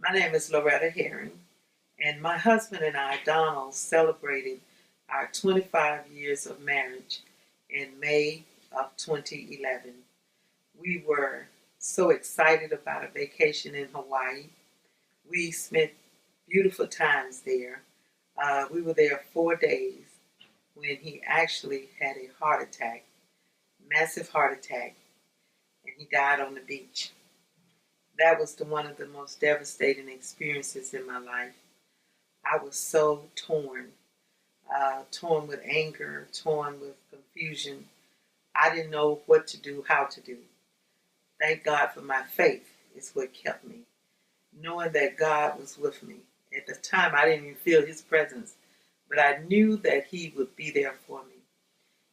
My name is Loretta Herring, and my husband and I, Donald, celebrated our 25 years of marriage in May of 2011. We were so excited about a vacation in Hawaii. We spent beautiful times there. We were there 4 days when he actually had a heart attack, massive heart attack, and he died on the beach. That was one of the most devastating experiences in my life. I was so torn with anger, torn with confusion. I didn't know what to do, how to do. Thank God for my faith is what kept me, knowing that God was with me. At the time, I didn't even feel his presence, but I knew that he would be there for me.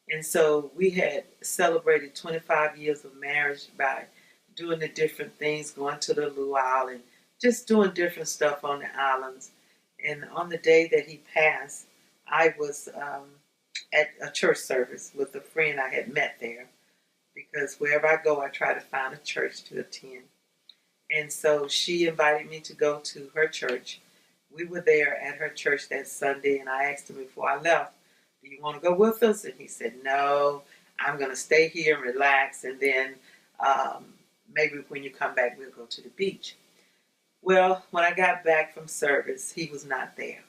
And so we had celebrated 25 years of marriage by doing the different things, going to the luau and just doing different stuff on the islands. And on the day that he passed, I was at a church service with a friend I had met there because wherever I go, I try to find a church to attend. And so she invited me to go to her church. We were there at her church that Sunday, and I asked him before I left, "Do you want to go with us?" And he said, "No, I'm going to stay here and relax, and then maybe when you come back, we'll go to the beach." Well, when I got back from service, he was not there.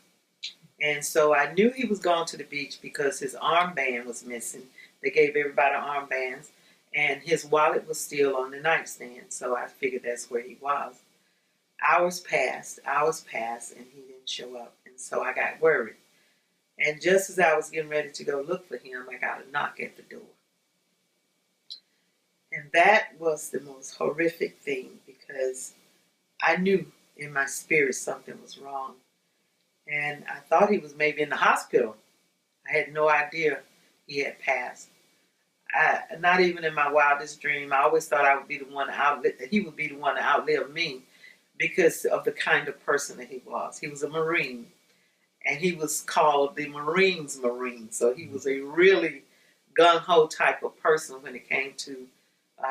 And so I knew he was gone to the beach because his armband was missing. They gave everybody armbands, and his wallet was still on the nightstand. So I figured that's where he was. Hours passed, and he didn't show up. And so I got worried. And just as I was getting ready to go look for him, I got a knock at the door. And that was the most horrific thing because I knew in my spirit something was wrong. And I thought he was maybe in the hospital. I had no idea he had passed. Not even in my wildest dream. I always thought I would be the one to outlive, he would be the one to outlive me because of the kind of person that he was. He was a Marine, and he was called the Marines Marine. So he was a really gung-ho type of person when it came to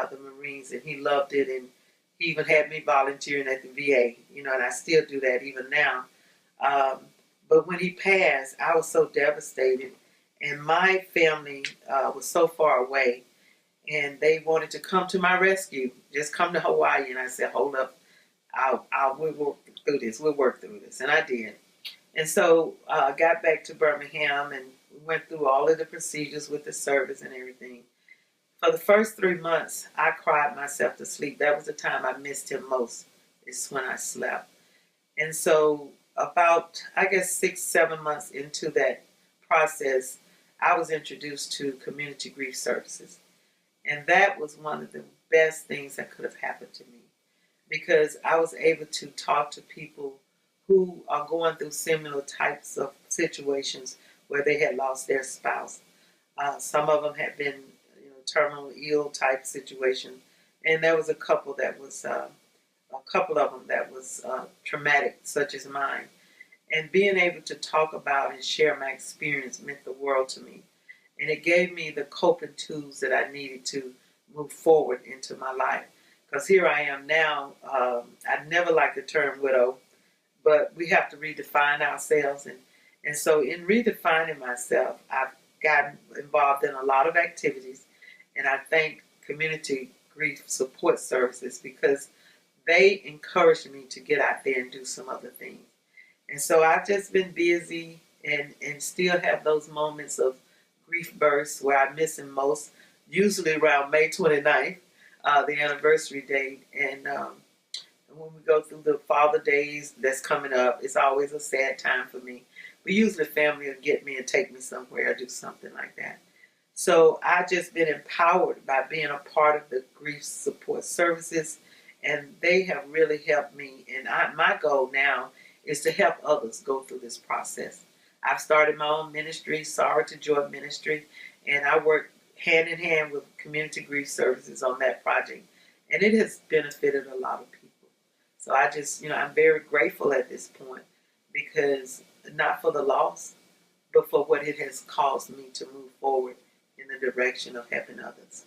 the Marines, and he loved it, and he even had me volunteering at the VA, and I still do that even now. But when he passed, I was so devastated, and my family was so far away, and they wanted to come to my rescue, just come to Hawaii, and I said, "Hold up, we'll work through this. We'll work through this," and I did. And so I got back to Birmingham, and we went through all of the procedures with the service and everything. For the first 3 months, I cried myself to sleep. That was the time I missed him most, is when I slept. And so about, I guess, 6, 7 months into that process, I was introduced to community grief services. And that was one of the best things that could have happened to me because I was able to talk to people who are going through similar types of situations where they had lost their spouse. Some of them had been terminal ill type situation, and there was a couple of them that was traumatic, such as mine. And being able to talk about and share my experience meant the world to me, and it gave me the coping tools that I needed to move forward into my life. Because here I am now. I never liked the term widow, but we have to redefine ourselves, and so in redefining myself, I've gotten involved in a lot of activities. And I thank Community Grief Support Services because they encouraged me to get out there and do some other things. And so I've just been busy and still have those moments of grief bursts where I miss him most, usually around May 29th, the anniversary date. And when we go through the Father Days that's coming up, it's always a sad time for me. But usually family will get me and take me somewhere or do something like that. So I've just been empowered by being a part of the grief support services, and they have really helped me. And my goal now is to help others go through this process. I've started my own ministry, Sorrow to Joy Ministry, and I work hand in hand with Community Grief Services on that project, and it has benefited a lot of people. So I just, I'm very grateful at this point because not for the loss, but for what it has caused me to move forward in the direction of helping others.